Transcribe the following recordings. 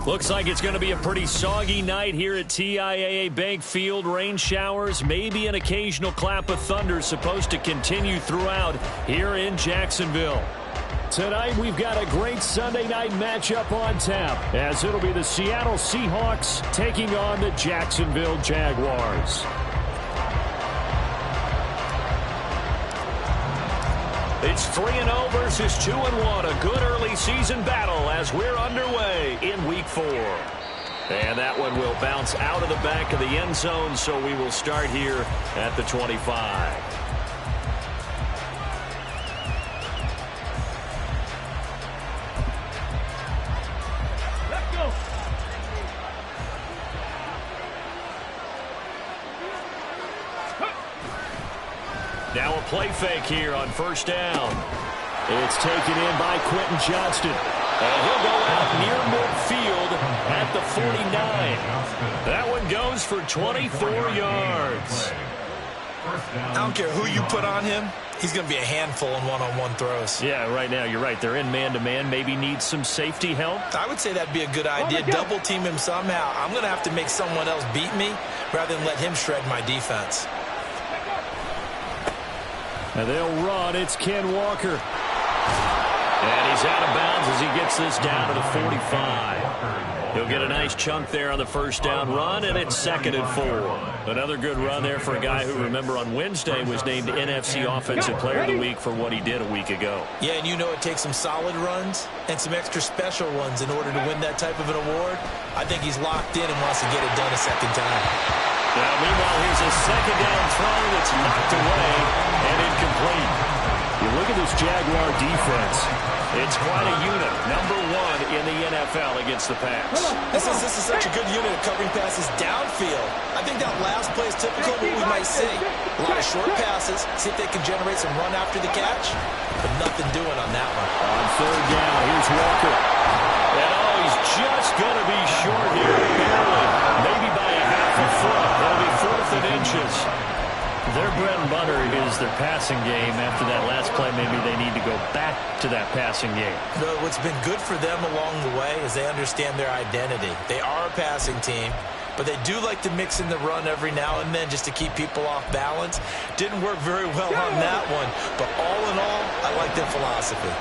Looks like it's going to be a pretty soggy night here at TIAA Bank Field. Rain showers, maybe an occasional clap of thunder supposed to continue throughout here in Jacksonville. Tonight we've got a great Sunday night matchup on tap, as it'll be the Seattle Seahawks taking on the Jacksonville Jaguars. It's 3-0 versus 2-1. A good early season battle as we're underway in Week 4. And that one will bounce out of the back of the end zone, so we will start here at the 25. Now a play fake here on first down. It's taken in by Quentin Johnston. And he'll go out near midfield at the 49. That one goes for 24 yards. I don't care who you put on him. He's going to be a handful in one-on-one throws. Yeah, right now, you're right. They're in man-to-man. Maybe need some safety help. I would say that'd be a good idea. Double team him somehow. I'm going to have to make someone else beat me rather than let him shred my defense. And they'll run. It's Ken Walker. And he's out of bounds as he gets this down to the 45. He'll get a nice chunk there on the first down run, and it's 2nd and 4. Another good run there for a guy who, remember, on Wednesday was named NFC Offensive Player of the Week for what he did a week ago. Yeah, and you know it takes some solid runs and some extra special ones in order to win that type of an award. I think he's locked in and wants to get it done a second time. Now, meanwhile, here's a second down throw that's knocked away and incomplete. You look at this Jaguar defense. It's quite a unit. Number 1 in the NFL against the pass. This is such a good unit of covering passes downfield. I think that last play is typical of what we might see. A lot of short passes. See if they can generate some run after the catch. But nothing doing on that one. On third down, here's Walker. And he's just going to be short here. Barely. Maybe by a half a foot. That'll be 4th and inches. Their bread and butter is their passing game. After that last play, maybe they need to go back to that passing game. What's been good for them along the way is they understand their identity. They are a passing team, but they do like to mix in the run every now and then just to keep people off balance. Didn't work very well on that one, but all in all, I like their philosophy.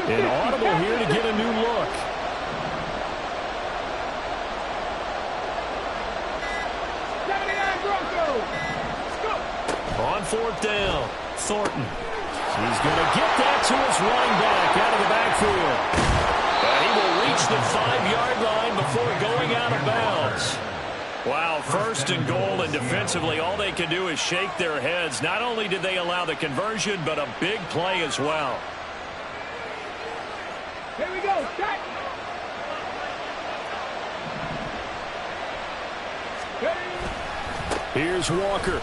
An audible here to get a new look. On 4th down, Thornton. He's going to get that to his running back out of the backfield. And he will reach the 5-yard line before going out of bounds. Wow, 1st and goal, and defensively all they can do is shake their heads. Not only did they allow the conversion, but a big play as well. Here we go. Set. Here's Walker.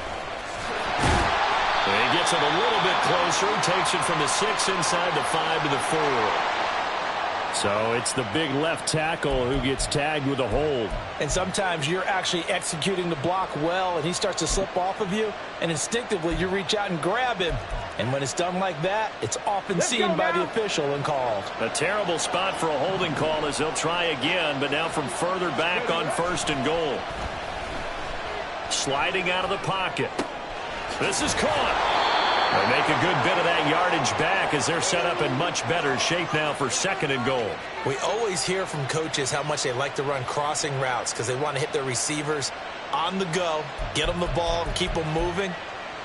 And he gets it a little bit closer. Takes it from the 6 inside the 5 to the 4. So it's the big left tackle who gets tagged with a hold. And sometimes you're actually executing the block well, and he starts to slip off of you, and instinctively you reach out and grab him. And when it's done like that, it's often seen by the official and called. A terrible spot for a holding call as they'll try again, but now from further back on 1st and goal. Sliding out of the pocket. This is caught. They make a good bit of that yardage back as they're set up in much better shape now for 2nd and goal. We always hear from coaches how much they like to run crossing routes because they want to hit their receivers on the go, get them the ball, and keep them moving.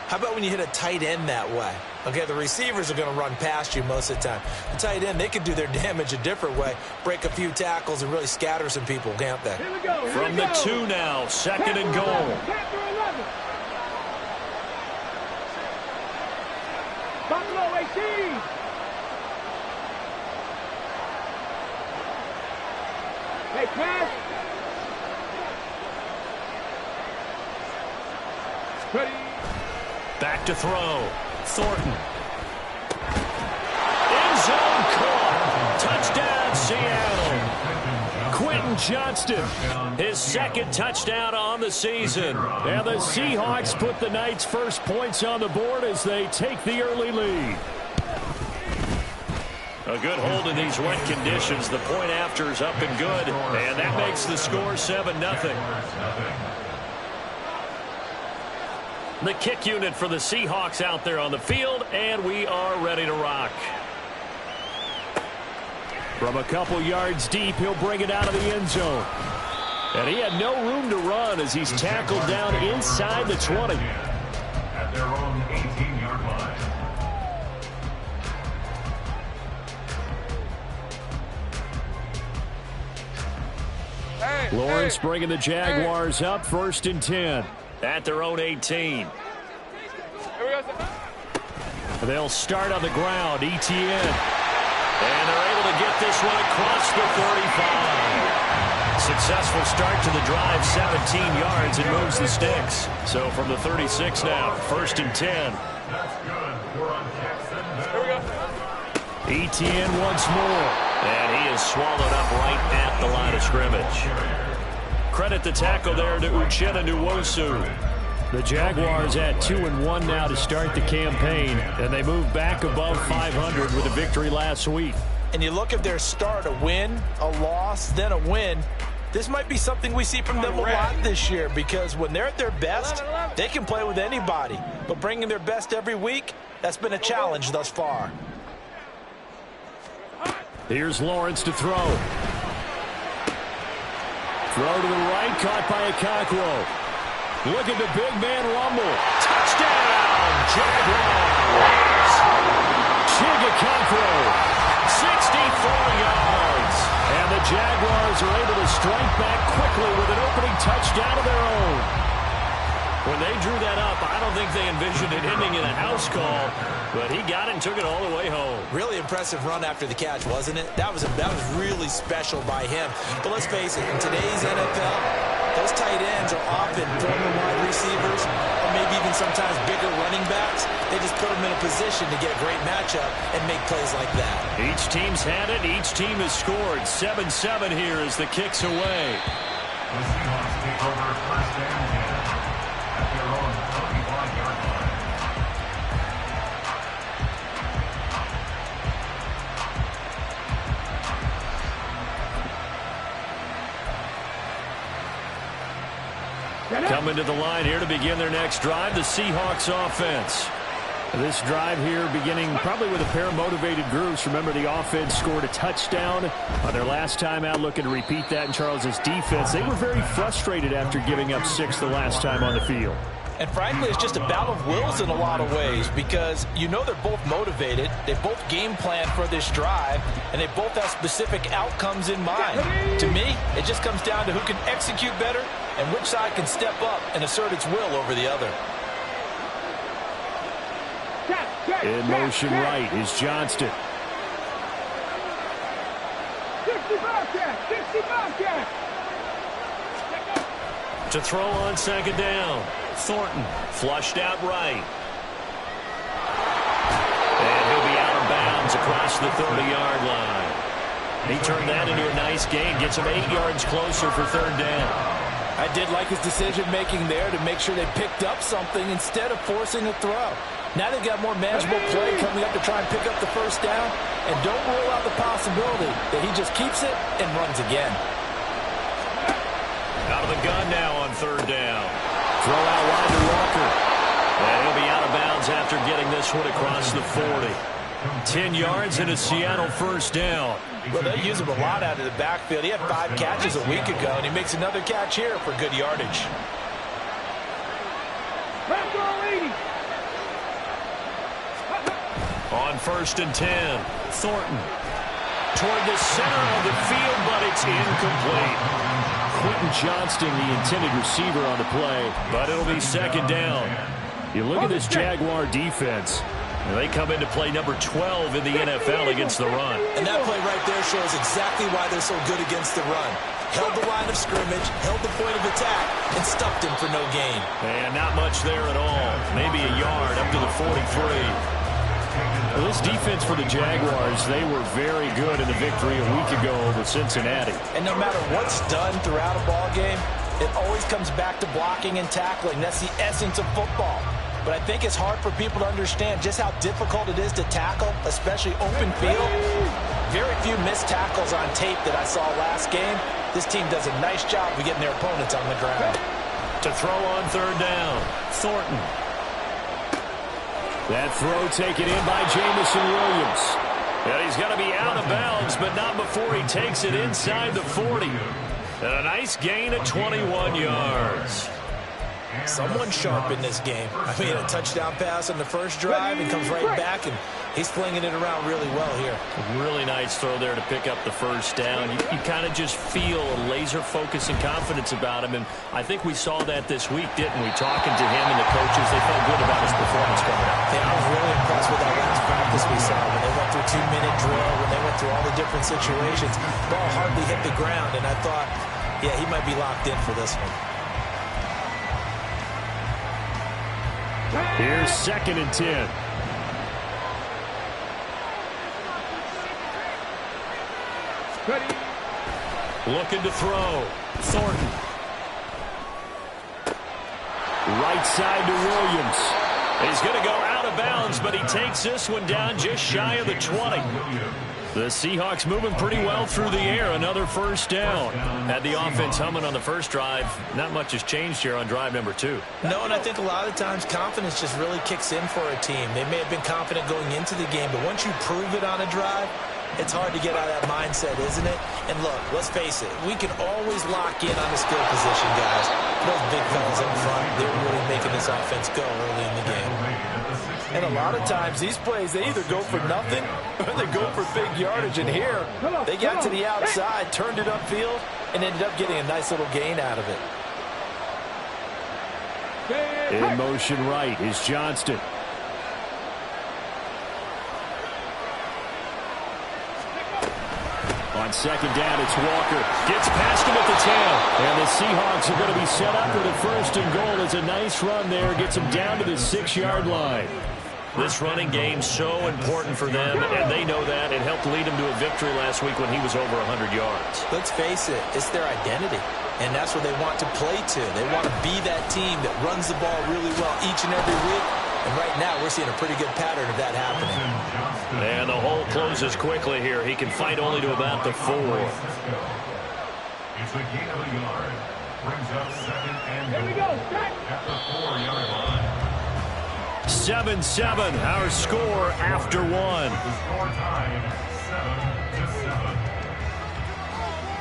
How about when you hit a tight end that way? Okay, the receivers are going to run past you most of the time. The tight end, they can do their damage a different way, break a few tackles, and really scatter some people, can't they? From the 2 now, 2nd and goal. Buffalo 18. Hey, pass. Ready. Back to throw. Thornton. End zone caught. Touchdown, Seattle. Quentin Quentin Johnston, his second touchdown on the season. And the Seahawks put the Knights' first points on the board as they take the early lead. A good hold in these wet conditions. The point after is up and good, and that makes the score 7-0. The kick unit for the Seahawks out there on the field, and we are ready to rock. From a couple yards deep, he'll bring it out of the end zone. And he had no room to run as he's tackled down inside the 20. At their own 18-yard line. Lawrence bringing the Jaguars up, 1st and 10 at their own 18. They'll start on the ground. ETN. And they're able to get this one across the 35. Successful start to the drive, 17 yards, and moves the sticks. So from the 36 now, 1st and 10. That's good. We're on Jackson. ETN once more. And he is swallowed up right at the line of scrimmage. Credit the tackle there to Uchenna Nwosu. The Jaguars at 2-1 now to start the campaign, and they move back above 500 with a victory last week. And you look at their start, a win, a loss, then a win. This might be something we see from them a lot this year, because when they're at their best, they can play with anybody. But bringing their best every week, that's been a challenge thus far. Here's Lawrence to throw. Throw to the right, caught by Okonkwo. Look at the big man rumble. Touchdown, Jaguars. Chig Okonkwo, 64 yards. And the Jaguars are able to strike back quickly with an opening touchdown of their own. When they drew that up, I don't think they envisioned it ending in a house call, but he got it and took it all the way home. Really impressive run after the catch, wasn't it? That was really special by him. But let's face it, in today's NFL, those tight ends are often former wide receivers or maybe even sometimes bigger running backs. They just put them in a position to get a great matchup and make plays like that. Each team's had it. Each team has scored. 7-7 here as the kick's away. The Seahawks take over 1st and 10 at their own 35-yard line. Coming to the line here to begin their next drive, the Seahawks offense. This drive here beginning probably with a pair of motivated groups. Remember, the offense scored a touchdown on their last time out, looking to repeat that in Charles's defense. They were very frustrated after giving up 6 the last time on the field. And frankly, it's just a battle of wills in a lot of ways, because you know they're both motivated, they both game plan for this drive, and they both have specific outcomes in mind. To me, it just comes down to who can execute better and which side can step up and assert its will over the other. In motion right is Johnston. 60 Bobcat! 60 Bobcat! To throw on 2nd down. Thornton flushed out right. And he'll be out of bounds across the 30-yard line. He turned that into a nice gain. Gets him 8 yards closer for 3rd down. I did like his decision-making there to make sure they picked up something instead of forcing a throw. Now they've got more manageable play coming up to try and pick up the 1st down. And don't rule out the possibility that he just keeps it and runs again. Out of the gun now on 3rd down. Throw out wide to Walker. And he'll be out of bounds after getting this one across the 40. 10 yards and a Seattle 1st down. Well, they use him a lot out of the backfield. He had 5 catches a week ago, and he makes another catch here for good yardage. On 1st and 10, Thornton toward the center of the field, but it's incomplete. Quentin Johnston, the intended receiver on the play, but it'll be 2nd down. You look at this Jaguar defense. They come into play number 12 in the NFL against the run. And that play right there shows exactly why they're so good against the run. Held the line of scrimmage, held the point of attack, and stuffed him for no gain. And not much there at all. Maybe a yard up to the 43. Well, this defense for the Jaguars, they were very good in the victory a week ago over Cincinnati. And no matter what's done throughout a ball game, it always comes back to blocking and tackling. That's the essence of football. But I think it's hard for people to understand just how difficult it is to tackle, especially open field. Very few missed tackles on tape that I saw last game. This team does a nice job of getting their opponents on the ground. To throw on third down, Thornton. That throw taken in by Jamison Williams. And he's going to be out of bounds, but not before he takes it inside the 40. And a nice gain of 21 yards. Someone sharp in this game. I mean, a touchdown pass on the first drive and comes right back, and he's flinging it around really well here. Really nice throw there to pick up the first down. You kind of just feel a laser focus and confidence about him, and I think we saw that this week, didn't we? Talking to him and the coaches, they felt good about his performance coming out. Yeah, I was really impressed with that last practice we saw when they went through 2-minute drill, when they went through all the different situations. Ball hardly hit the ground, and I thought, yeah, he might be locked in for this one. Here's 2nd and 10. Ready. Looking to throw. Thornton. Right side to Williams. He's going to go out of bounds, but he takes this one down just shy of the 20. The Seahawks moving pretty well through the air. Another first down. Had the offense humming on the first drive. Not much has changed here on drive number 2. No, and I think a lot of times confidence just really kicks in for a team. They may have been confident going into the game, but once you prove it on a drive, it's hard to get out of that mindset, isn't it? And look, let's face it, we can always lock in on the skill position, guys. Those big fellas up front, they're really making this offense go early in the game. And a lot of times, these plays, they either go for nothing or they go for big yardage. And here, they got to the outside, turned it upfield, and ended up getting a nice little gain out of it. In motion right is Johnston. On 2nd down, it's Walker. Gets past him at the 10. And the Seahawks are going to be set up with a 1st and goal. It's a nice run there. Gets him down to the 6-yard line. This running game so important for them, and they know that. It helped lead him to a victory last week when he was over 100 yards. Let's face it, it's their identity, and that's what they want to play to. They want to be that team that runs the ball really well each and every week, and right now we're seeing a pretty good pattern of that happening. And the hole closes quickly here. He can fight only to about the 4. It's a gain of a yard. Brings up 2nd and Here we go. at the 4-yard line. 7-7, our score after 1. The score tied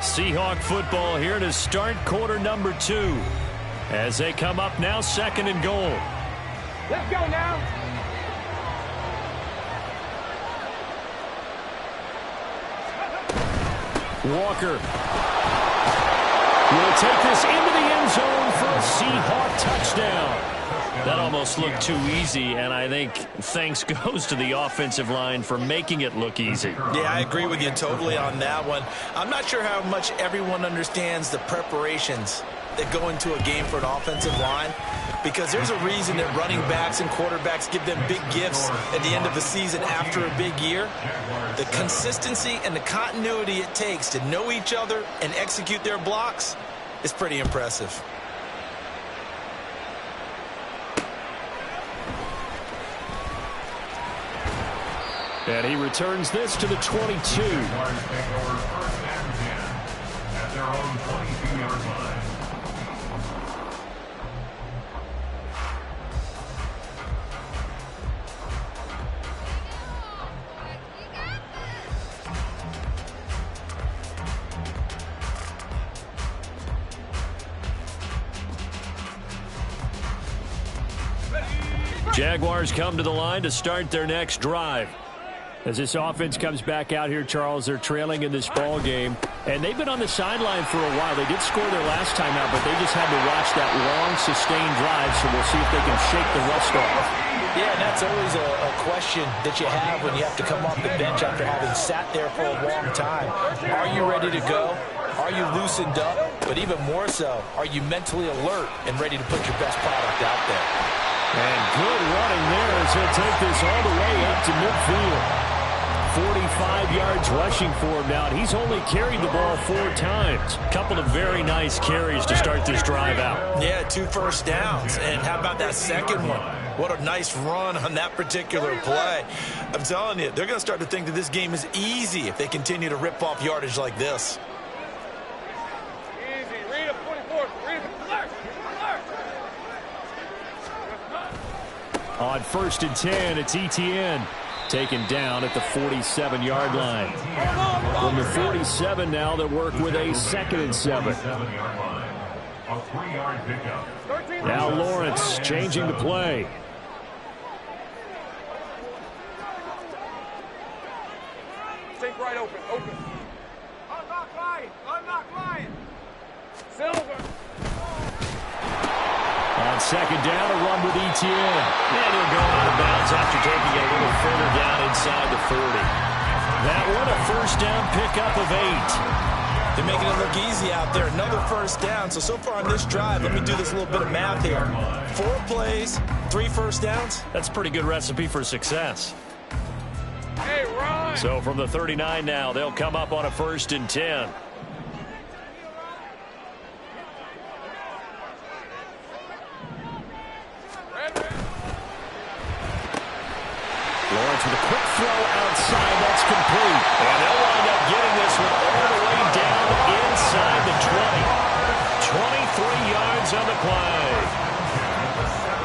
7-7. Seahawk football here to start quarter number 2. As they come up now, 2nd and goal. Let's go now. Walker will take this into the end zone for a Seahawk touchdown. That almost looked too easy, and I think thanks goes to the offensive line for making it look easy. Yeah, I agree with you totally on that one. I'm not sure how much everyone understands the preparations that go into a game for an offensive line, because there's a reason that running backs and quarterbacks give them big gifts at the end of the season after a big year. The consistency and the continuity it takes to know each other and execute their blocks is pretty impressive. And he returns this to the 22. Jaguars take over 1st and 10 at their own 22-yard line. Jaguars come to the line to start their next drive. As this offense comes back out here, Charles, they're trailing in this ball game, and they've been on the sideline for a while. They did score their last time out, but they just had to watch that long, sustained drive, so we'll see if they can shake the rust off. Yeah, and that's always a question that you have when you have to come off the bench after having sat there for a long time. Are you ready to go? Are you loosened up? But even more so, are you mentally alert and ready to put your best product out there? And good running there as he'll take this all the way up to midfield. 45 yards rushing for him now. He's only carried the ball 4 times. A couple of very nice carries to start this drive out. Yeah, 2 first downs. And how about that second one? What a nice run on that particular play. I'm telling you, they're going to start to think that this game is easy if they continue to rip off yardage like this. Easy. Read it, 24. Read it. Alert. On 1st and 10, it's ETN. Taken down at the 47-yard line. From the 47 now, they work with a 2nd and 7. A 3-yard pickup. Now Lawrence changing the play. Sink right open. Open. Unlock line. Unlock line. Silver. On 2nd down, a run with ETN. And he'll go out of bounds after taking it a little further down inside the 40. That one, a 1st down pickup of 8. They're making it look easy out there. Another 1st down. So far on this drive, let me do this little bit of math here. 4 plays, 3 first downs. That's a pretty good recipe for success. Hey, Ron. So from the 39 now, they'll come up on a 1st and 10. Lawrence with a quick throw outside. That's complete. And they'll wind up getting this one all the way down inside the 20. 23 yards on the play.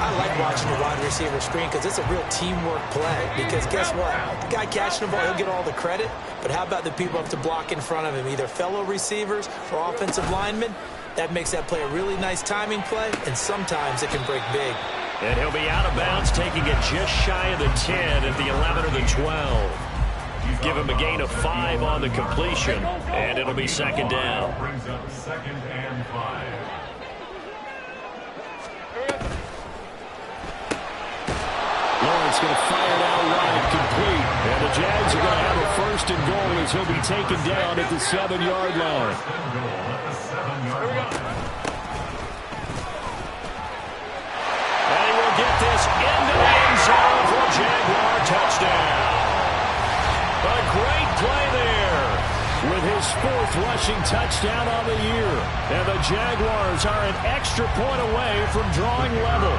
I like watching the wide receiver screen because it's a real teamwork play. Because guess what? The guy catching the ball, he'll get all the credit. But how about the people up to block in front of him, either fellow receivers or offensive linemen? That makes that play a really nice timing play, and sometimes it can break big. And he'll be out of bounds, taking it just shy of the 10 at the 11 or the 12. Give him a gain of 5 on the completion, and it'll be 2nd down. Brings up 2nd and 5. Lawrence going to fire it out wide, complete. And the Jags are going to have a 1st and goal as he'll be taken down at the 7-yard line. And he will get this into the end zone for a Jaguar touchdown. A great play there with his 4th rushing touchdown on the year. And the Jaguars are an extra point away from drawing level.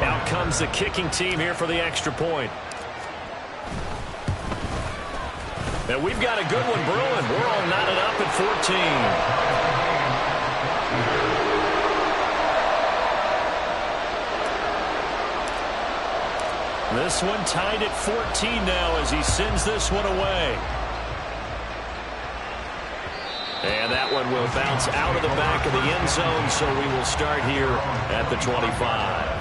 Out comes the kicking team here for the extra point. And we've got a good one brewing. We're all knotted up at 14. This one tied at 14 now as he sends this one away. And that one will bounce out of the back of the end zone, so we will start here at the 25.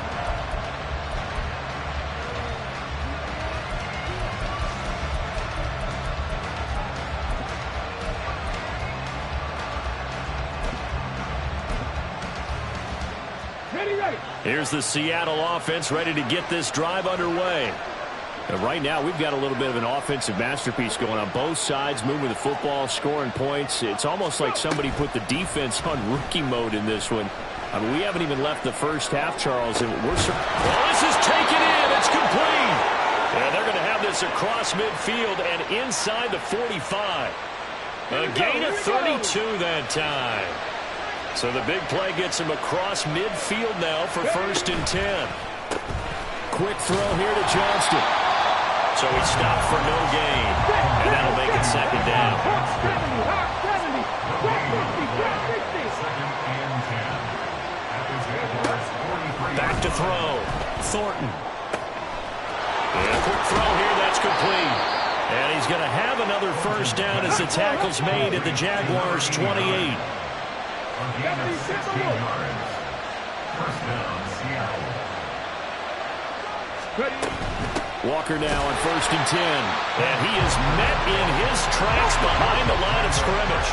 Here's the Seattle offense ready to get this drive underway. And right now, we've got a little bit of an offensive masterpiece going on both sides, moving the football, scoring points. It's almost like somebody put the defense on rookie mode in this one. I mean, we haven't even left the first half, Charles, and we're... Well, this is taken in. It's complete. And they're going to have this across midfield and inside the 45. A gain of 32 that time. So the big play gets him across midfield now for 1st and 10. Quick throw here to Johnston. So he stopped for no gain. And that'll make it 2nd down. Back to throw. Thornton. And a quick throw here. That's complete. And he's going to have another 1st down as the tackle's made at the Jaguars' 28. Walker now on 1st and 10. And he is met in his tracks behind the line of scrimmage.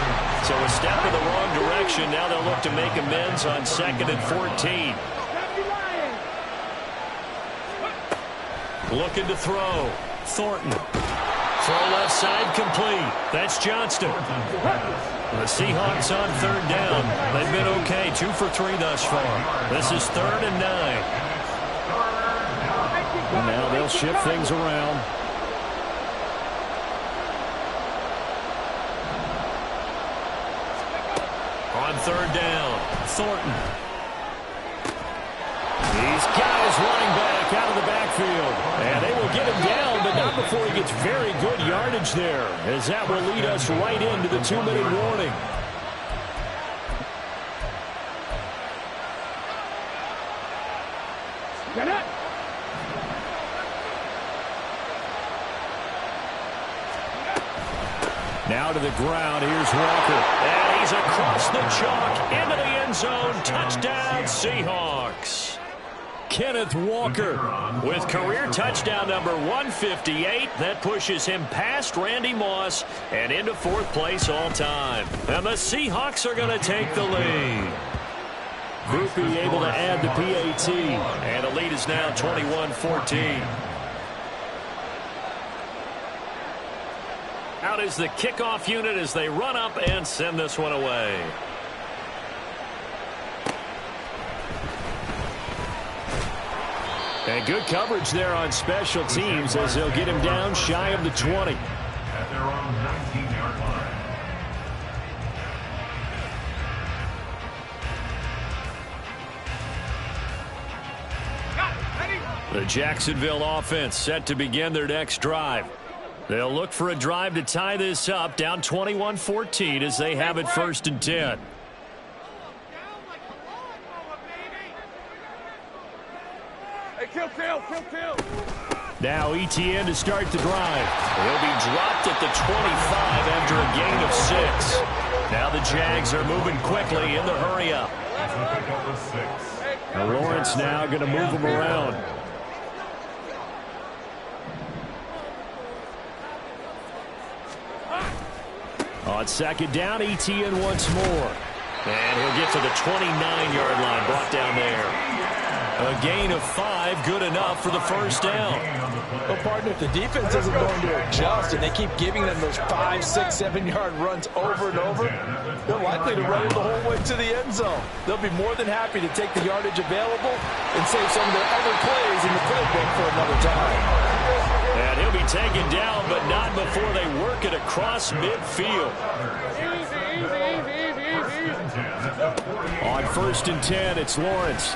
So a step in the wrong direction. Now they'll look to make amends on 2nd and 14. Looking to throw. Thornton. Throw left side complete. That's Johnston. The Seahawks on 3rd down. They've been okay. 2 for 3 thus far. This is 3rd and 9. shift things around. On third down, Thornton. He's got his running back out of the backfield. And they will get him down, but not before he gets very good yardage there, as that will lead us right into the 2-minute warning. Get it! Now to the ground. Here's Walker. And he's across the chalk into the end zone. Touchdown, Seahawks. Kenneth Walker with career touchdown number 158. That pushes him past Randy Moss and into fourth place all time. And the Seahawks are going to take the lead. Groupie able to add the PAT. And the lead is now 21-14. Out is the kickoff unit as they run up and send this one away. And good coverage there on special teams as they'll get him down shy of the 20. At their own 19-yard line. The Jacksonville offense set to begin their next drive. They'll look for a drive to tie this up, down 21-14 as they have it 1st and 10. Hey, kill. Now ETN to start the drive. He'll be dropped at the 25 after a gain of 6. Now the Jags are moving quickly in the hurry up. Now Lawrence now going to move him around. On 2nd down, ETN once more. And he'll get to the 29-yard line, brought down there. A gain of 5, good enough for the 1st down. Well, partner, if the defense isn't going to adjust and they keep giving them those 5, 6, 7-yard runs over and over, they're likely to run it the whole way to the end zone. They'll be more than happy to take the yardage available and save some of their other plays in the playbook for another time. And he'll be taken down, but not before they work it across midfield. On 1st and 10, it's Lawrence.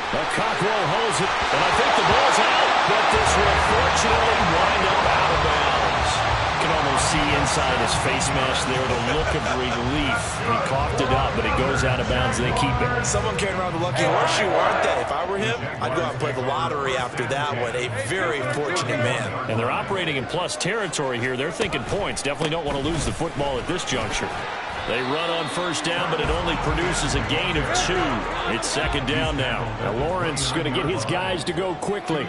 Cockrell holds it, and I think the ball's out, but this will fortunately wind up out of bounds. You can almost see inside his face mask there the look of relief. He coughed it up, but it goes out of bounds, and they keep it. Someone carrying around the lucky horseshoe, aren't they? If I were him, I'd go out and play the lottery after that one. A very fortunate man. And they're operating in plus territory here. They're thinking points. Definitely don't want to lose the football at this juncture. They run on 1st down, but it only produces a gain of 2. It's 2nd down now. Now Lawrence is going to get his guys to go quickly.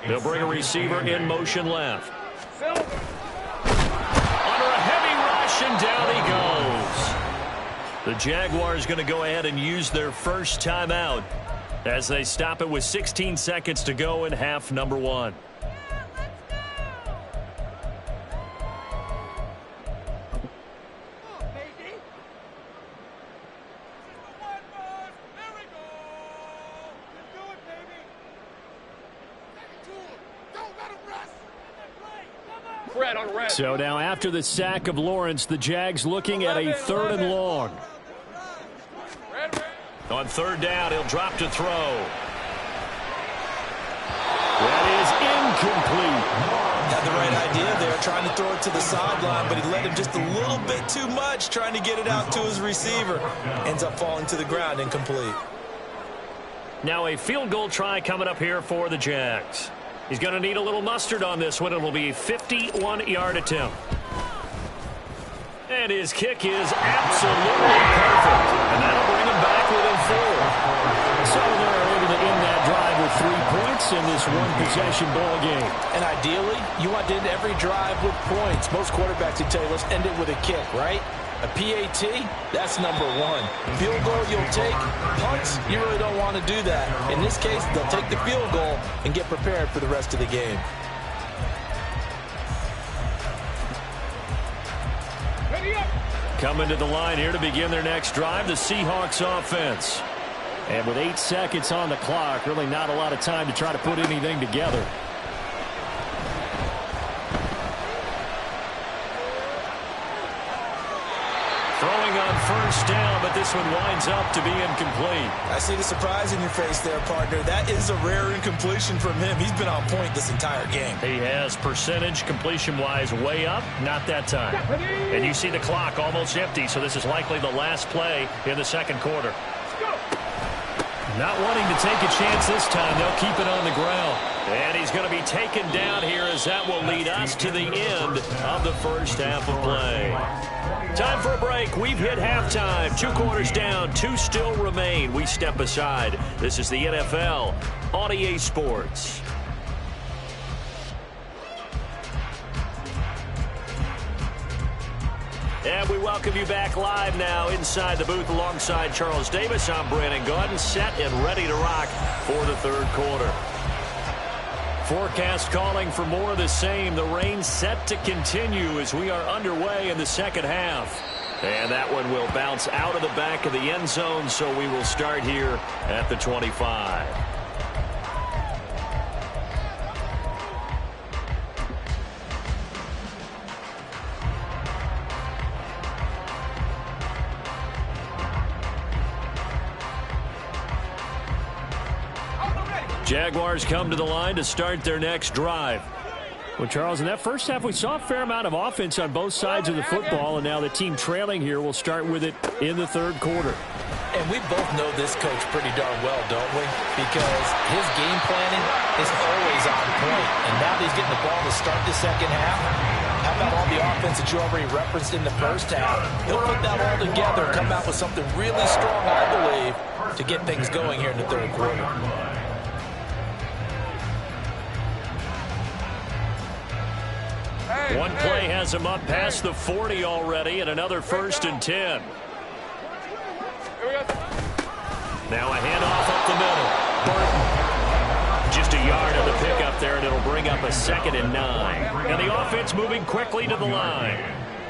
They'll bring a receiver in motion left. Under a heavy rush, and down he goes. The Jaguars going to go ahead and use their first timeout as they stop it with 16 seconds to go in half number 1. So now after the sack of Lawrence, the Jags looking at a 3rd and long. On 3rd down, he'll drop to throw. That is incomplete. Had the right idea there, trying to throw it to the sideline, but he led him just a little bit too much, trying to get it out to his receiver. Ends up falling to the ground, incomplete. Now a field goal try coming up here for the Jags. He's going to need a little mustard on this one. It will be a 51-yard attempt. And his kick is absolutely perfect. And that'll bring him back within 4. So they're able to end that drive with 3 points in this one-possession ball game. And ideally, you want to end every drive with points. Most quarterbacks would tell you, let's end it with a kick, right? A PAT, that's number 1. Field goal you'll take. Punts, you really don't want to do that. In this case, they'll take the field goal and get prepared for the rest of the game. Coming to the line here to begin their next drive, the Seahawks offense. And with 8 seconds on the clock, really not a lot of time to try to put anything together. Throwing on first down, but this one winds up to be incomplete. I see the surprise in your face there, partner. That is a rare incompletion from him. He's been on point this entire game. He has percentage completion-wise way up, not that time. And you see the clock almost empty, so this is likely the last play in the second quarter. Not wanting to take a chance this time. They'll keep it on the ground. And he's going to be taken down here as that will lead us to the end of the first half of play. Time for a break. We've hit halftime. 2 quarters down. 2 still remain. We step aside. This is the NFL on EA Sports. And we welcome you back live now inside the booth alongside Charles Davis. I'm Brandon Gaudin, set and ready to rock for the third quarter. Forecast calling for more of the same. The rain set to continue as we are underway in the second half. And that one will bounce out of the back of the end zone, so we will start here at the 25. Jaguars come to the line to start their next drive. Well, Charles, in that first half, we saw a fair amount of offense on both sides of the football, and now the team trailing here will start with it in the third quarter. And we both know this coach pretty darn well, don't we? Because his game planning is always on point. And now that he's getting the ball to start the second half, how about all the offense that you already referenced in the first half? He'll put that all together and come out with something really strong, I believe, to get things going here in the third quarter. One play has him up past the 40 already, and another 1st and 10. Now a handoff up the middle. Burton. Just a yard on the pickup there, and it'll bring up a 2nd and 9. And the offense moving quickly to the line.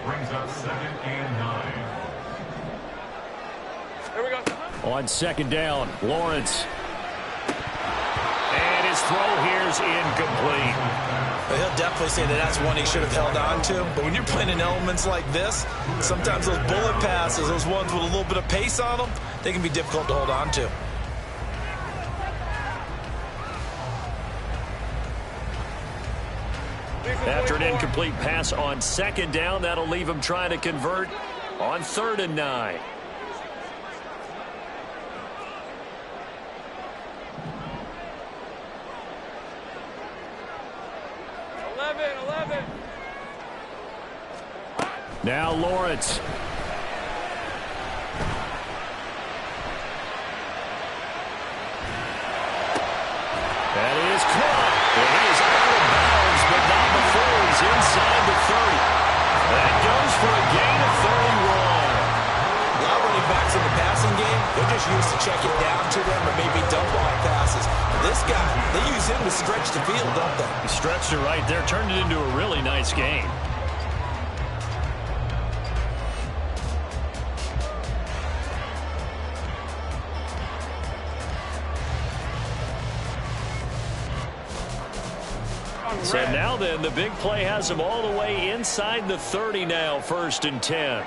Brings up 2nd and 9. On 2nd down, Lawrence. And his throw here is incomplete. He'll definitely say that that's one he should have held on to. But when you're playing in elements like this, sometimes those bullet passes, those ones with a little bit of pace on them, they can be difficult to hold on to. After an incomplete pass on 2nd down, that'll leave him trying to convert on 3rd and 9. Now Lawrence. That is caught. And he is out of bounds, but not before he's inside the 30. That goes for a gain of 31. A lot of running backs in the passing game, they're just used to check it down to them or maybe dump off passes. This guy, they use him to stretch the field, don't they? He stretched it right there, turned it into a really nice game. So now then, the big play has him all the way inside the 30 now, 1st and 10.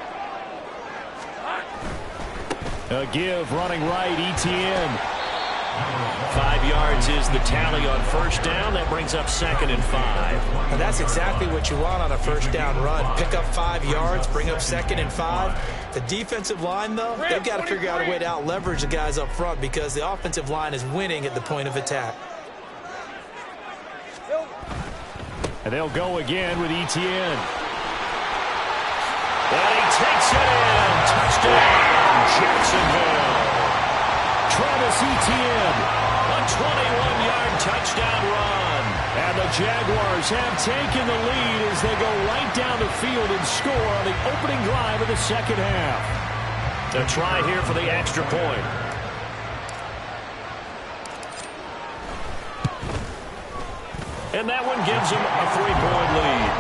A give running right, Etienne. 5 yards is the tally on 1st down. That brings up 2nd and 5. And that's exactly what you want on a 1st down run. Pick up 5 yards, bring up 2nd and 5. The defensive line, though, they've got to figure out a way to out-leverage the guys up front because the offensive line is winning at the point of attack. And they'll go again with Etienne. And he takes it in. Touchdown, Jacksonville. Travis Etienne, a 21-yard touchdown run. And the Jaguars have taken the lead as they go right down the field and score on the opening drive of the second half. A try here for the extra point. And that one gives them a 3-point lead.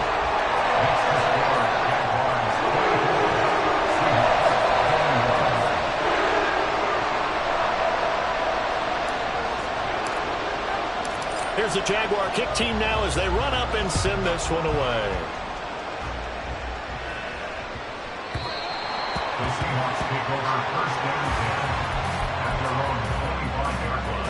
the Jaguar kick team now as they run up and send this one away. The Seahawks take over first and 10 at their own 25-yard line.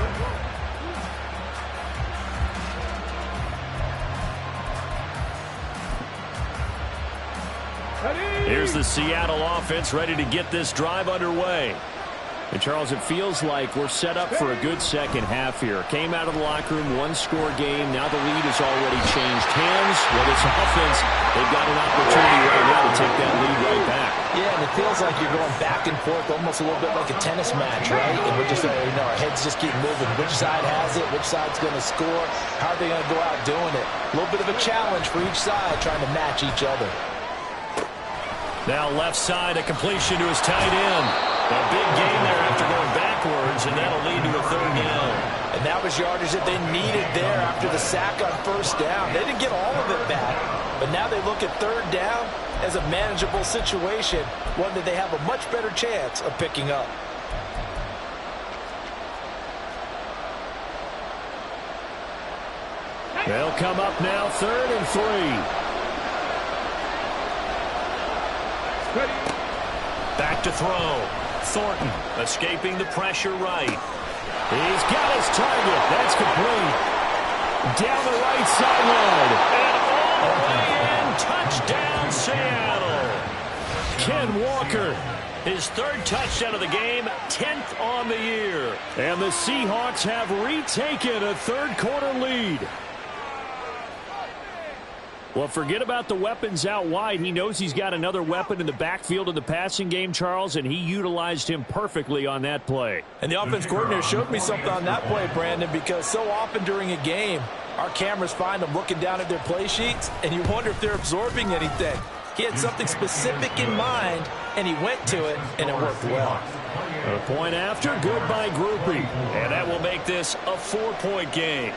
Here's the Seattle offense ready to get this drive underway. And, Charles, it feels like we're set up for a good second half here. Came out of the locker room, one-score game. Now the lead has already changed hands. Well, this offense, they've got an opportunity right now to take that lead right back. Yeah, and it feels like you're going back and forth, almost a little bit like a tennis match, right? And we're just, our heads just keep moving. Which side has it? Which side's going to score? How are they going to go out doing it? A little bit of a challenge for each side, trying to match each other. Now left side, a completion to his tight end. A big gain there after going backwards, and that'll lead to a third down. And that was yardage that they needed there after the sack on first down. They didn't get all of it back, but now they look at third down as a manageable situation, one that they have a much better chance of picking up. They'll come up now, 3rd and 3. Back to throw. Thornton escaping the pressure right. He's got his target. That's complete. Down the right sideline. And all the way in. Touchdown, Seattle. Ken Walker, his 3rd touchdown of the game, 10th on the year. And the Seahawks have retaken a third-quarter lead. Well, forget about the weapons out wide. He knows he's got another weapon in the backfield in the passing game, Charles, and he utilized him perfectly on that play. And the offense coordinator showed me something on that play, Brandon, because so often during a game, our cameras find them looking down at their play sheets, and you wonder if they're absorbing anything. He had something specific in mind, and he went to it, and it worked well. A point after, good by Groupie. And that will make this a 4-point game.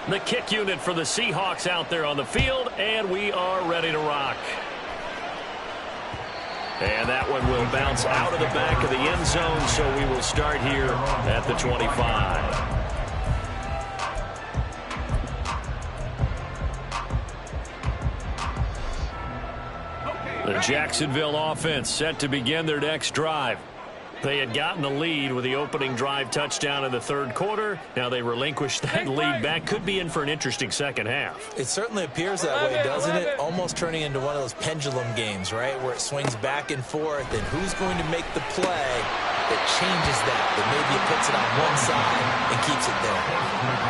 The kick unit for the Seahawks out there on the field, and we are ready to rock. And that one will bounce out of the back of the end zone, so we will start here at the 25. The Jacksonville offense set to begin their next drive. They had gotten the lead with the opening drive touchdown in the 3rd quarter. Now they relinquished that lead back. Could be in for an interesting second half. It certainly appears that way, doesn't it? Almost turning into one of those pendulum games, right, where it swings back and forth, and who's going to make the play that changes that maybe it puts it on one side and keeps it there.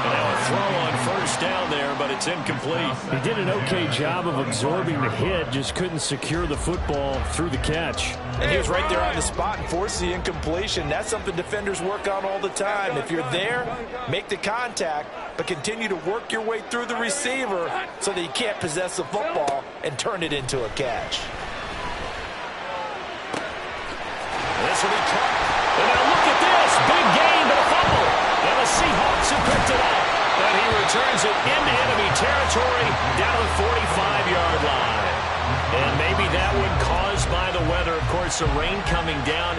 And now a throw on first down there, but it's incomplete. He did an okay job of absorbing the hit, just couldn't secure the football through the catch. And he was right there on the spot and forced the incompletion. That's something defenders work on all the time. If you're there, make the contact, but continue to work your way through the receiver so that you can't possess the football and turn it into a catch. This will be caught. And now look at this. Big gain, but a fumble. And the Seahawks have picked it up. And he returns it into enemy territory down to the 45-yard line. And maybe that one caused by the weather. Of course, the rain coming down.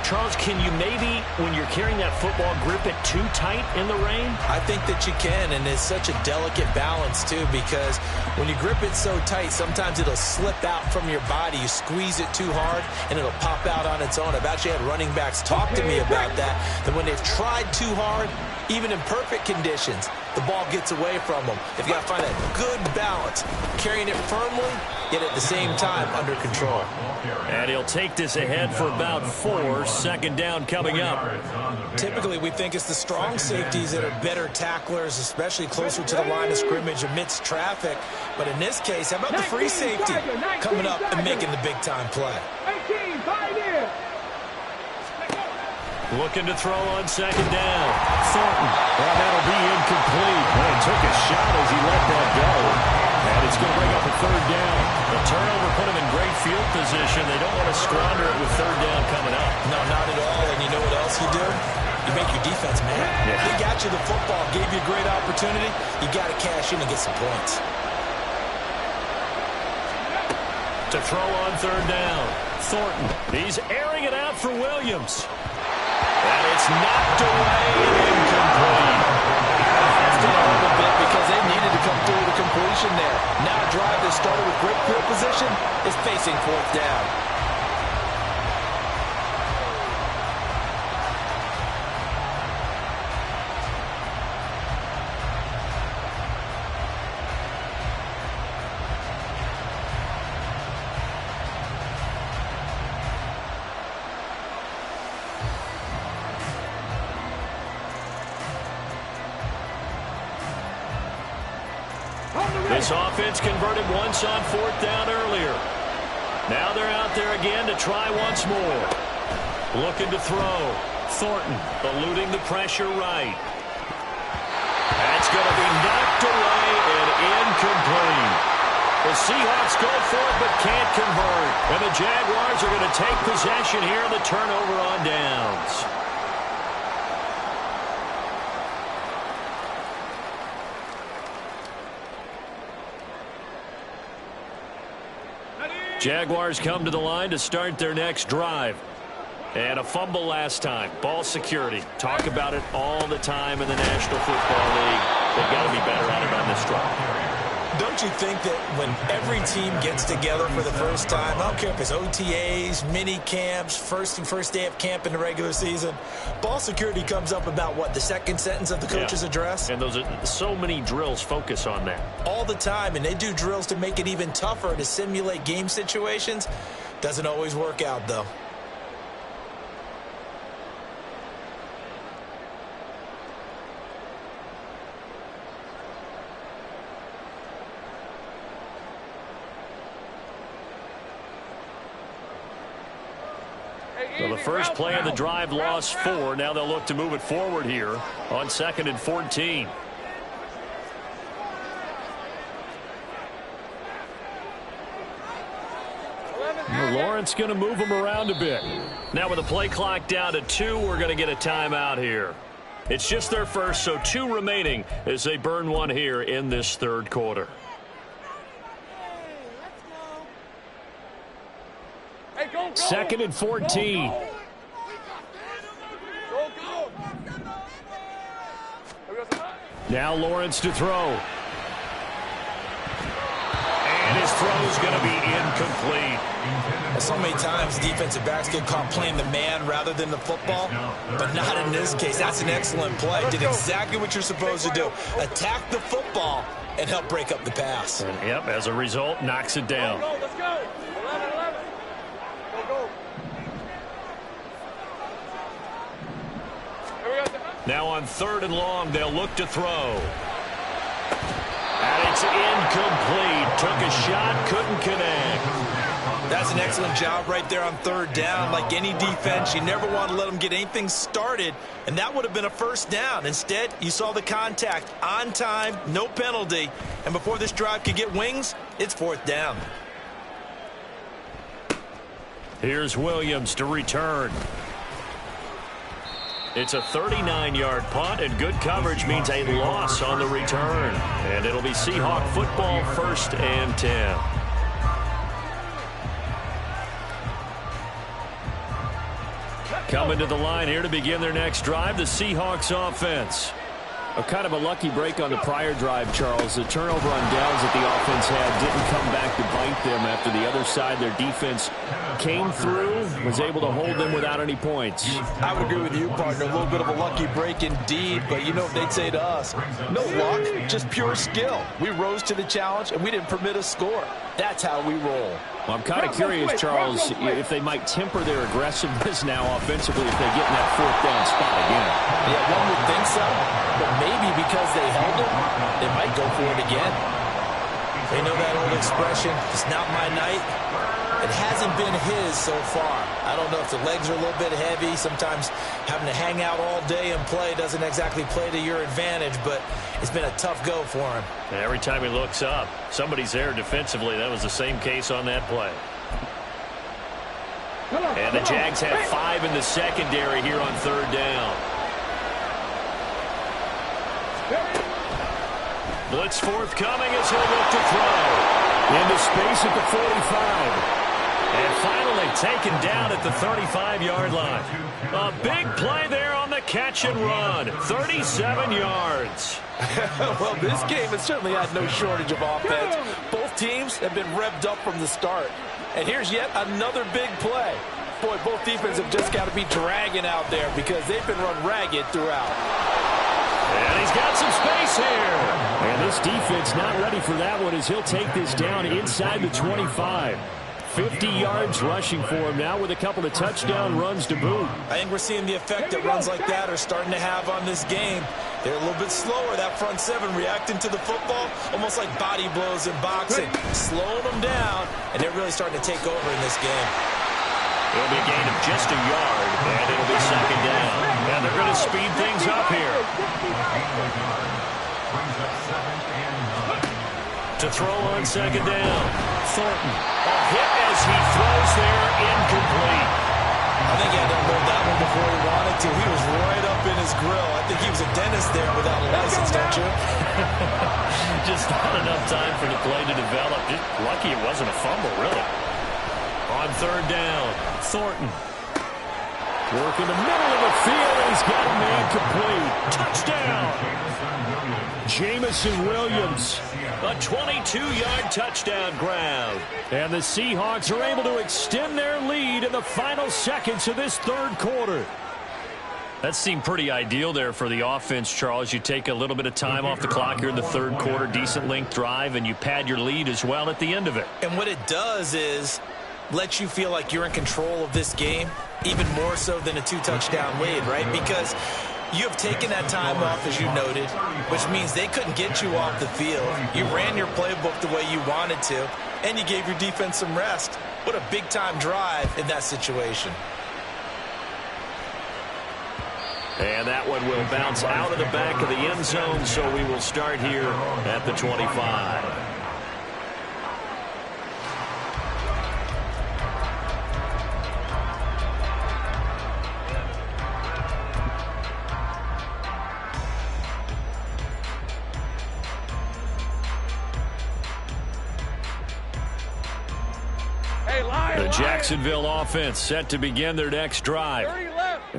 Charles, can you maybe, when you're carrying that football, grip it too tight in the rain? I think that you can, and it's such a delicate balance, too, because when you grip it so tight, sometimes it'll slip out from your body. You squeeze it too hard, and it'll pop out on its own. I've actually had running backs talk to me about that when they've tried too hard, even in perfect conditions, the ball gets away from them. They've got to find that good balance, carrying it firmly, yet at the same time under control. And he'll take this ahead for about 4. Second down coming up. Typically, we think it's the strong safeties that are better tacklers, especially closer to the line of scrimmage amidst traffic. But in this case, how about the free safety coming up and making the big-time play? Looking to throw on second down. Thornton. Well, that'll be incomplete. Well, he took a shot as he let that go. And it's going to bring up a third down. The turnover put him in great field position. They don't want to squander it with third down coming up. No, not at all. And you know what else you do? You make your defense mad. Yeah. They got you the football, gave you a great opportunity. You got to cash in and get some points. To throw on third down. Thornton. He's airing it out for Williams. And it's knocked away and incomplete. come through with a completion there. Now a drive that started with great field position is facing fourth down. This offense converted once on fourth down earlier. Now they're out there again to try once more. Looking to throw. Thornton eluding the pressure right. That's going to be knocked away and incomplete. The Seahawks go for it but can't convert. And the Jaguars are going to take possession here on the turnover on downs. Jaguars come to the line to start their next drive. And a fumble last time. Ball security. Talk about it all the time in the National Football League. They've got to be better at it on this drive. Don't you think that when every team gets together for the first time, I don't care if it's OTAs, mini camps, first day of camp in the regular season, ball security comes up about what, the second sentence of the coach's address? And those are so many drills focus on that. All the time, and they do drills to make it even tougher to simulate game situations. Doesn't always work out, though. So the first play of the drive lost 4. Now they'll look to move it forward here on 2nd and 14. Lawrence going to move them around a bit. Now with the play clock down to 2, we're going to get a timeout here. It's just their first, so 2 remaining as they burn one here in this third quarter. Second and 14. Now Lawrence to throw. And his throw is going to be incomplete. So many times defensive backs get caught playing the man rather than the football, but not in this case. That's an excellent play. Did exactly what you're supposed to do. Attack the football and help break up the pass. And, yep, as a result, knocks it down. Let's go. 11. Go. Now on 3rd and long, they'll look to throw. And it's incomplete. Took a shot, couldn't connect. That's an excellent job right there on 3rd down. Like any defense, you never want to let them get anything started, and that would have been a first down. Instead, you saw the contact on time, no penalty, and before this drive could get wings, it's 4th down. Here's Williams to return. It's a 39-yard punt, and good coverage means a loss on the return. And it'll be Seahawk football, 1st and 10. Coming to the line here to begin their next drive, the Seahawks offense. A kind of a lucky break on the prior drive, Charles. The turnover on downs that the offense had didn't come back to bite them after the other side. Their defense came through, was able to hold them without any points. I would agree with you, partner. A little bit of a lucky break indeed, but you know what they'd say to us? No luck, just pure skill. We rose to the challenge, and we didn't permit a score. That's how we roll. Well, I'm kind of curious, Charles, if they might temper their aggressiveness now offensively if they get in that 4th down spot again. Yeah, one would think so, but maybe because they held it, they might go for it again. They know that old expression, it's not my night. It hasn't been his so far. I don't know if the legs are a little bit heavy. Sometimes having to hang out all day and play doesn't exactly play to your advantage, but it's been a tough go for him. And every time he looks up, somebody's there defensively. That was the same case on that play. And the Jags have 5 in the secondary here on 3rd down. Blitz forthcoming as he'll look to throw. Into space at the 45. And finally taken down at the 35-yard line. A big play there on the catch and run, 37 yards. Well, this game has certainly had no shortage of offense. Both teams have been revved up from the start. And here's yet another big play. Boy, both defenses have just got to be dragging out there because they've been run ragged throughout. And he's got some space here. And this defense not ready for that one as he'll take this down inside the 25. 50 yards rushing for him now with a couple of touchdown runs to boot. I think we're seeing the effect that runs like that are starting to have on this game. They're a little bit slower, that front seven, reacting to the football, almost like body blows in boxing, slowing them down, and they're really starting to take over in this game. It'll be a gain of just a yard, and it'll be second down. And they're going to speed things up here. To throw on second down, Thornton. A hit as he throws there, incomplete. I think he had to hold that one before he wanted to. He was right up in his grill. I think he was a dentist there without a license, don't you? Just not enough time for the play to develop. Just lucky it wasn't a fumble, really. On third down, Thornton. Work in the middle of the field, and he's got a man complete. Touchdown! Jamison Williams. A 22-yard touchdown grab. And the Seahawks are able to extend their lead in the final seconds of this third quarter. That seemed pretty ideal there for the offense, Charles. You take a little bit of time off the clock here in the third quarter, decent length drive, and you pad your lead as well at the end of it. And what it does is let you feel like you're in control of this game, even more so than a two-touchdown lead, right? Because you have taken that time off, as you noted, which means they couldn't get you off the field. You ran your playbook the way you wanted to, and you gave your defense some rest. What a big-time drive in that situation. And that one will bounce out of the back of the end zone, so we will start here at the 25. The Jacksonville offense set to begin their next drive.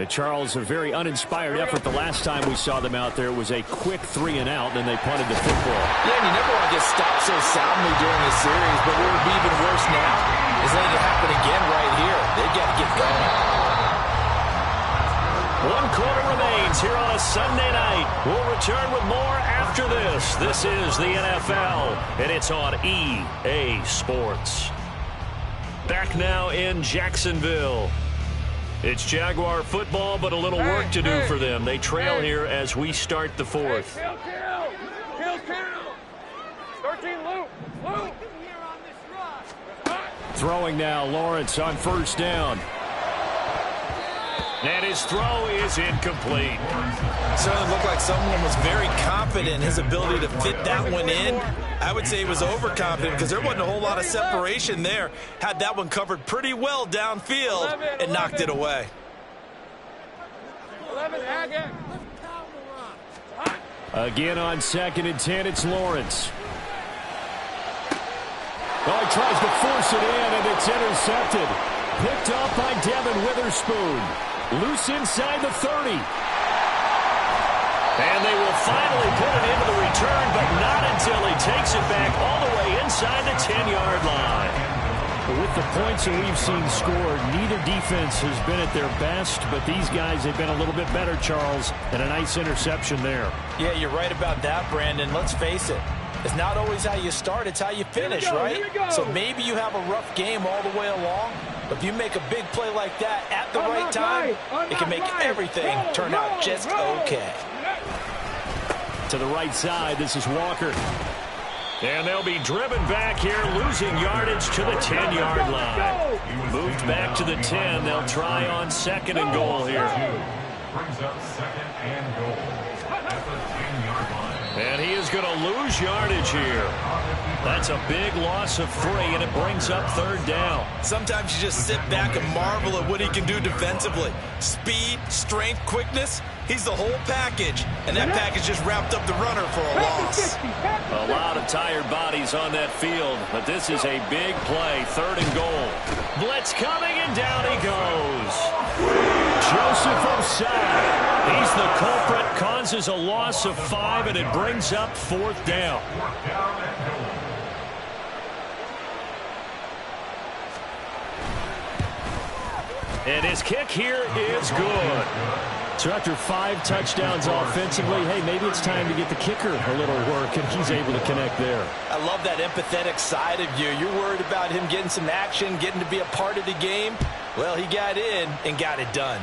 Charles, a very uninspired effort the last time we saw them out there. Was a quick 3-and-out, and then they punted the football. Yeah, and you never want to get stopped so soundly during the series, but what would be even worse now is letting it happen again right here. They've got to get going. 1 quarter remains here on a Sunday night. We'll return with more after this. This is the NFL, and it's on EA Sports. Back now in Jacksonville. It's Jaguar football, but a little work to do for them. They trail here as we start the fourth. Kill. 13 loop. Throwing now, Lawrence on first down. And his throw is incomplete. Certainly looked like someone was very confident in his ability to fit that one in. I would say he was overconfident because there wasn't a whole lot of separation there. Had that one covered pretty well downfield and knocked it away. 11, Again on 2nd and 10, it's Lawrence. Oh, he tries to force it in, and it's intercepted. Picked up by Devin Witherspoon. Loose inside the 30. And they will finally put it into the return, but not until he takes it back all the way inside the 10-yard line. With the points that we've seen scored, neither defense has been at their best, but these guys have been a little bit better, Charles, and a nice interception there. Yeah, you're right about that, Brandon. Let's face it. It's not always how you start, it's how you finish, right? So maybe you have a rough game all the way along, but if you make a big play like that at the right time, it can make everything turn out just okay. To the right side, this is Walker. And they'll be driven back here, losing yardage to the 10-yard line. Moved back to the 10. They'll try on 2nd and goal here. Brings up 2nd and goal at the 10-yard line. And he is going to lose yardage here. That's a big loss of 3, and it brings up 3rd down. Sometimes you just sit back and marvel at what he can do defensively. Speed, strength, quickness, he's the whole package. And that package just wrapped up the runner for a loss. A lot of tired bodies on that field, but this is a big play, 3rd and goal. Blitz coming, and down he goes. Joseph Osai. He's the culprit, causes a loss of 5, and it brings up 4th down. And his kick here is good. So after 5 touchdowns offensively, hey, maybe it's time to get the kicker a little work, and he's able to connect there. I love that empathetic side of you. You're worried about him getting some action, getting to be a part of the game. Well, he got in and got it done.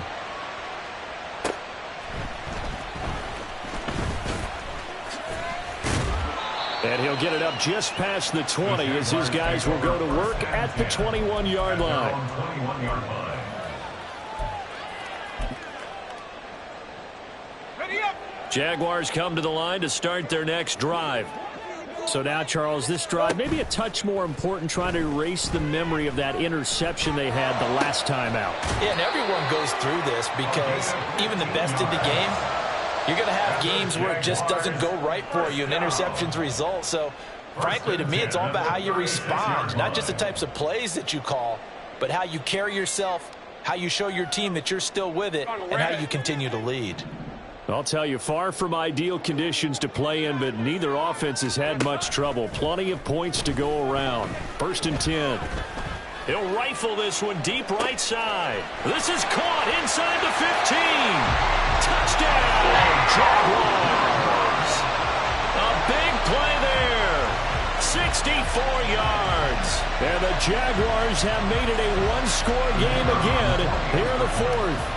And he'll get it up just past the 20 as his guys will go to work at the 21-yard line. Jaguars come to the line to start their next drive. So now, Charles, this drive maybe a touch more important, trying to erase the memory of that interception they had the last time out. Yeah, and everyone goes through this because even the best in the game, you're going to have games where it just doesn't go right for you and interceptions result. So, frankly, to me, it's all about how you respond, not just the types of plays that you call, but how you carry yourself, how you show your team that you're still with it, and how you continue to lead. I'll tell you, far from ideal conditions to play in, but neither offense has had much trouble. Plenty of points to go around. 1st and 10. He'll rifle this one deep right side. This is caught inside the 15. Touchdown, Jaguars. A big play there. 64 yards. And the Jaguars have made it a one-score game again here in the 4th.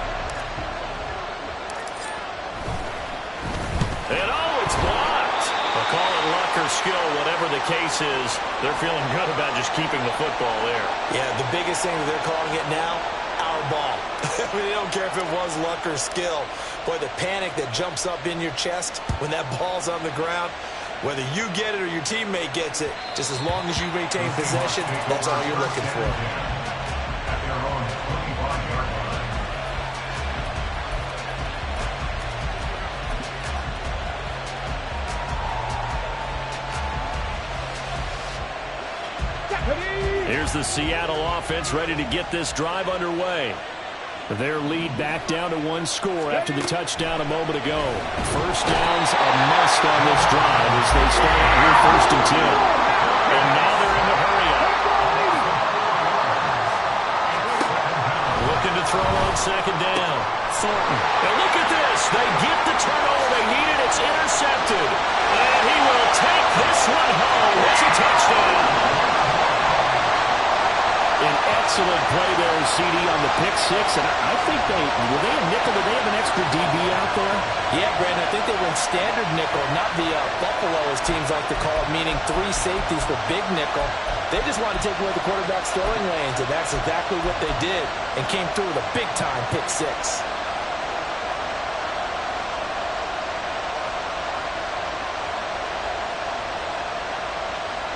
And oh, it's blocked. They'll call it luck or skill, whatever the case is. They're feeling good about just keeping the football there. Yeah, the biggest thing that they're calling it now, our ball. I mean, they don't care if it was luck or skill. Boy, the panic that jumps up in your chest when that ball's on the ground, whether you get it or your teammate gets it, just as long as you maintain possession, that's all you're looking for. Here's the Seattle offense ready to get this drive underway. Their lead back down to 1 score after the touchdown a moment ago. 1st down's a must on this drive as they start out here 1st and 10. And now they're in the hurry-up. Looking to throw on 2nd down. Thornton. Now look at this. They get the turnover they needed. It's intercepted. And he will take this one home. It's a touchdown. An excellent play there, CD, on the pick 6. And I think were they a nickel? Did they have an extra DB out there? Yeah, Brandon, I think they were in standard nickel, not the Buffalo, as teams like to call it, meaning 3 safeties for big nickel. They just wanted to take away the quarterback's throwing lanes, and that's exactly what they did, and came through with a big-time pick 6.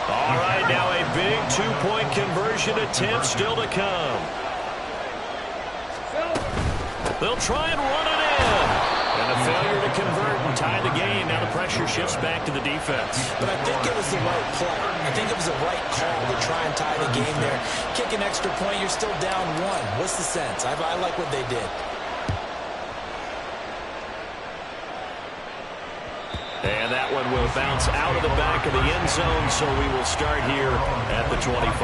All right, now a big 2-point conversion attempt still to come. They'll try and run it in. And a failure to convert and tie the game. Now the pressure shifts back to the defense. But I think it was the right play. I think it was the right call to try and tie the game there. Kick an extra point, you're still down 1. What's the sense? I like what they did. And that one will bounce out of the back of the end zone, so we will start here at the 25.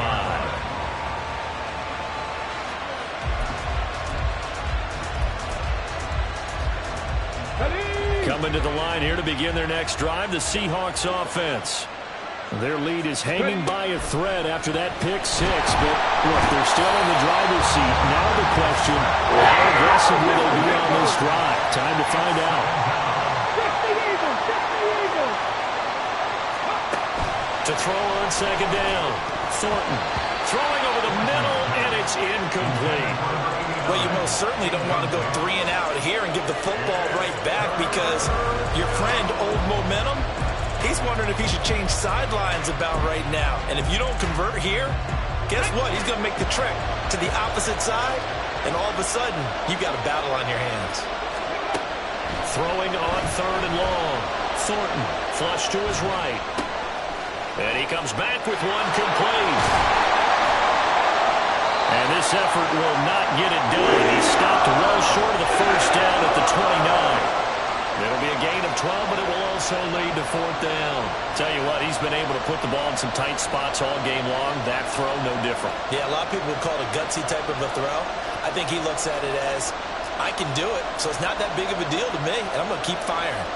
Coming to the line here to begin their next drive, the Seahawks offense. Their lead is hanging by a thread after that pick 6, but look, they're still in the driver's seat. Now the question, how aggressive will they be on this drive? Time to find out. To throw on 2nd down. Thornton throwing over the middle, and it's incomplete. Well, you most certainly don't want to go 3 and out here and give the football right back, because your friend, Old Momentum, he's wondering if he should change sidelines about right now. And if you don't convert here, guess what? He's going to make the trek to the opposite side, and all of a sudden, you've got a battle on your hands. Throwing on 3rd and long. Thornton flush to his right. And he comes back with one complete. And This effort will not get it done. He stopped well short of the first down at the 29. It'll be a gain of 12, but it will also lead to fourth down. Tell you what, he's been able to put the ball in some tight spots all game long. That throw, no different. Yeah, a lot of people would call it a gutsy type of a throw. I think he looks at it as, I can do it, so it's not that big of a deal to me, and I'm going to keep firing.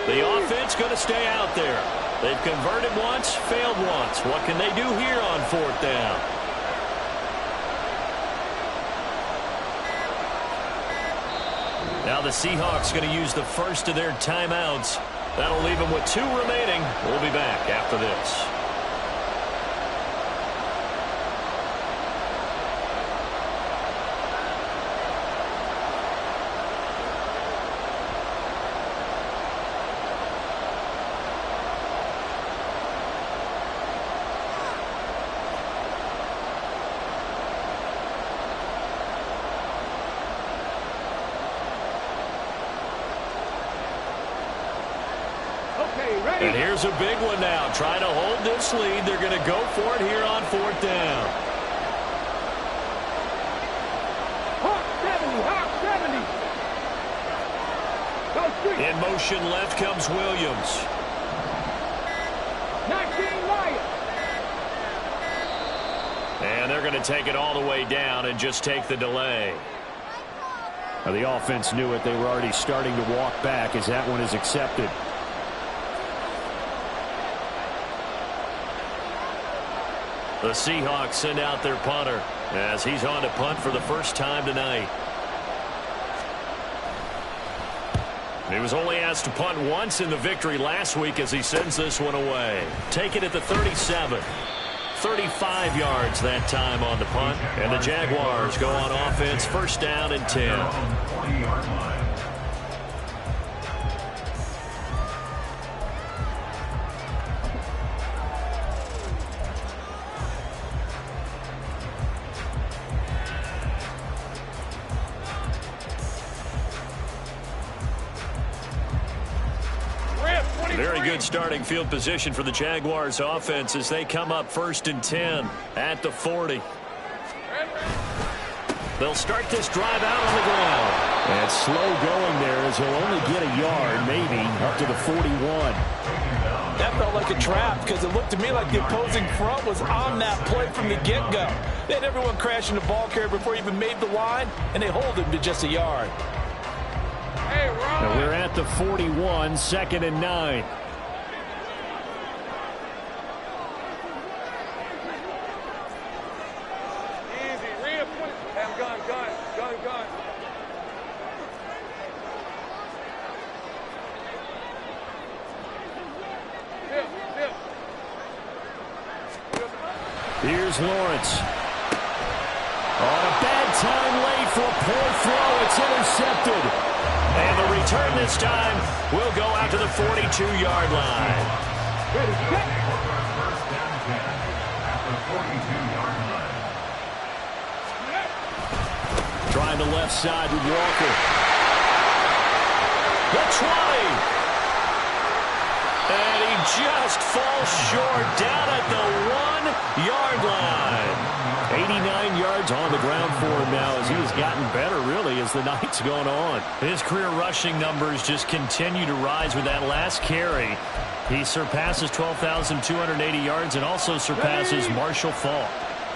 The offense going to stay out there. They've converted once, failed once. What can they do here on fourth down? Now the Seahawks going to use the first of their timeouts. That'll leave them with 2 remaining. We'll be back after this. And here's a big one now. Trying to hold this lead. They're going to go for it here on fourth down. Hawk 70. In motion left comes Williams. 19 Lions. And they're going to take it all the way down and just take the delay. Now the offense knew it. They were already starting to walk back as that one is accepted. The Seahawks send out their punter as he's on to punt for the first time tonight. He was only asked to punt once in the victory last week as he sends this one away. Take it at the 37. 35 yards that time on the punt. And the Jaguars go on offense, first down and 10. 40-yard line. Very good starting field position for the Jaguars offense as they come up first and 10 at the 40. They'll start this drive out on the ground. And slow going there as he'll only get a yard, maybe, up to the 41. That felt like a trap because it looked to me like the opposing front was on that play from the get-go. They had everyone crashing the ball carrier before he even made the line, and they hold him to just a yard. Hey, now we're at the 41, second and 9. Easy. Reinforce. Have gun. Dip. Here's Lawrence. On a bad time late for a poor throw. It's intercepted. And the return this time will go out to the 42-yard line. Ready, set. First down 10 at the 42-yard line. Trying the left side with Walker. The 20. And he just falls short down at the 1-yard line. 89 yards on the ground for him now as he has gotten better, really, as the night's gone on. His career rushing numbers just continue to rise with that last carry. He surpasses 12,280 yards and also surpasses Marshall Faulk.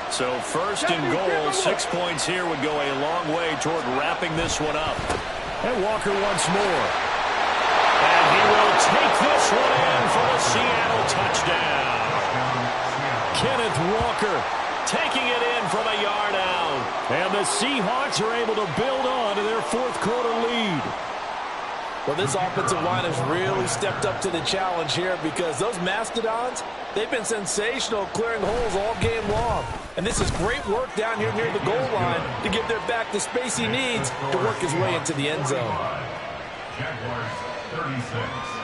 So first and goal, 6 points here would go a long way toward wrapping this one up. And Walker once more. And he will take this one in for the Seattle touchdown. Kenneth Walker taking it in from a yard out. And the Seahawks are able to build on to their fourth quarter lead. Well, this offensive line has really stepped up to the challenge here because those Mastodons, they've been sensational clearing holes all game long. And this is great work down here near the goal line to give their back the space he needs to work his way into the end zone. Jaguars 36.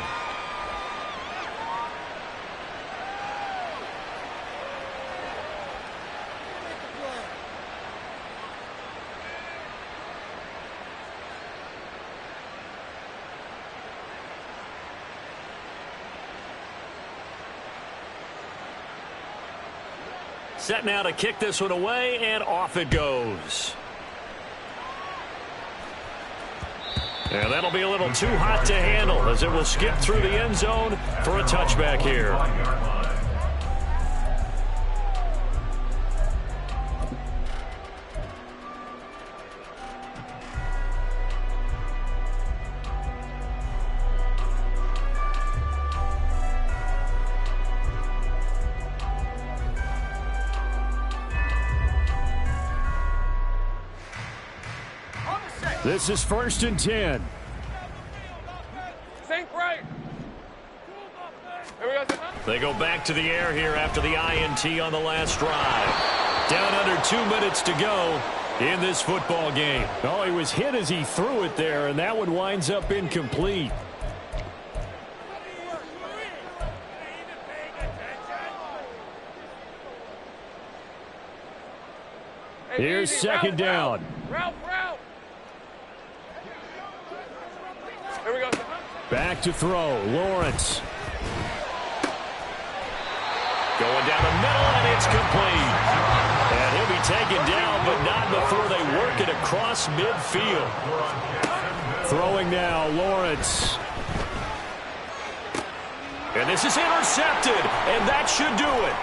Set now to kick this one away, and off it goes. And that'll be a little too hot to handle as it will skip through the end zone for a touchback here. This is 1st and 10. Sink right. Here we go. They go back to the air here after the INT on the last drive. Down under 2 minutes to go in this football game. Oh, he was hit as he threw it there, and that one winds up incomplete. Here's second down. Route. Here we go. Back to throw. Lawrence. Going down the middle, and it's complete. And he'll be taken down, but not before they work it across midfield. Throwing now, Lawrence. And this is intercepted, and that should do it.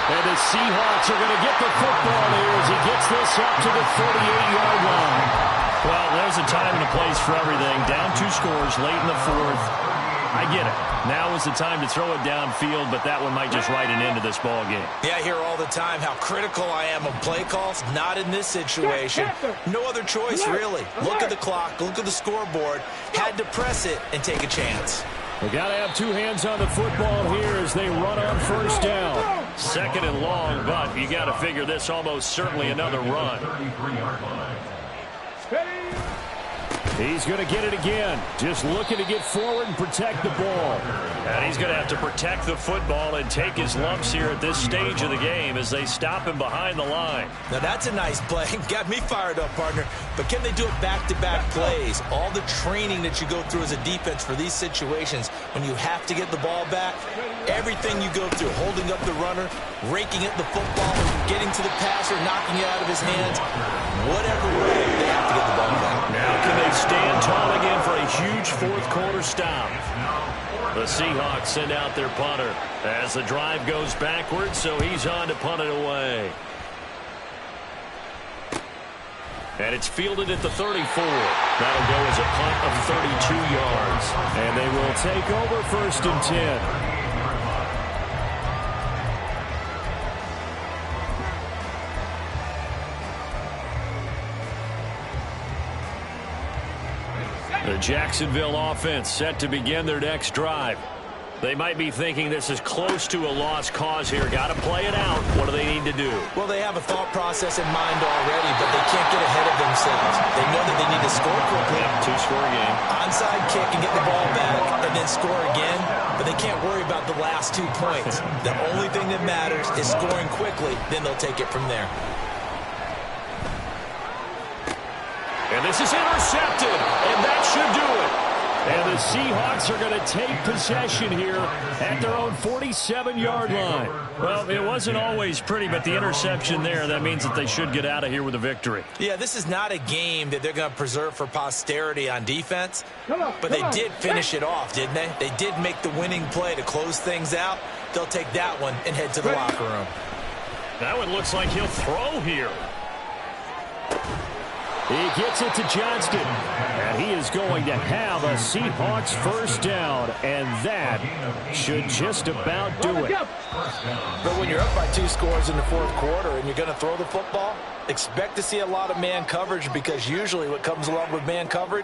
And the Seahawks are going to get the football here as he gets this up to the 48-yard line. Well, there's a time and a place for everything. Down 2 scores late in the 4th. I get it. Now is the time to throw it downfield, but that one might just write an end to this ball game. Yeah, I hear all the time how critical I am of play calls. Not in this situation. No other choice, really. Look at the clock. Look at the scoreboard. Had to press it and take a chance. They got to have 2 hands on the football here as they run on 1st down. 2nd and long, but you got to figure this almost certainly another run. He's going to get it again. Just looking to get forward and protect the ball. And he's going to have to protect the football and take his lumps here at this stage of the game as they stop him behind the line. Now, that's a nice play. Got me fired up, partner. But can they do it back-to-back plays? All the training that you go through as a defense for these situations, when you have to get the ball back, everything you go through, holding up the runner, raking at the football, getting to the passer, knocking it out of his hands, whatever way, they have to get the ball back. Now can they stand tall again for a huge 4th quarter stop? The Seahawks send out their punter as the drive goes backwards, so he's on to punt it away. And it's fielded at the 34. That'll go as a punt of 32 yards. And they will take over 1st and 10. The Jacksonville offense set to begin their next drive. They might be thinking this is close to a lost cause here. Got to play it out. What do they need to do? Well, they have a thought process in mind already, but they can't get ahead of themselves. They know that they need to score quickly. Yeah, 2-score game. Onside kick and get the ball back and then score again, but they can't worry about the last 2 points. The only thing that matters is scoring quickly, then they'll take it from there. And this is intercepted, and that should do it. And the Seahawks are going to take possession here at their own 47-yard line. Well, it wasn't always pretty, but the interception there, that means that they should get out of here with a victory. Yeah, this is not a game that they're going to preserve for posterity on defense, but they did finish it off, didn't they? They did make the winning play to close things out. They'll take that one and head to the locker room. That one looks like he'll throw here. He gets it to Johnston, and he is going to have a Seahawks 1st down, and that should just about do it. But when you're up by 2 scores in the 4th quarter and you're going to throw the football, expect to see a lot of man coverage, because usually what comes along with man coverage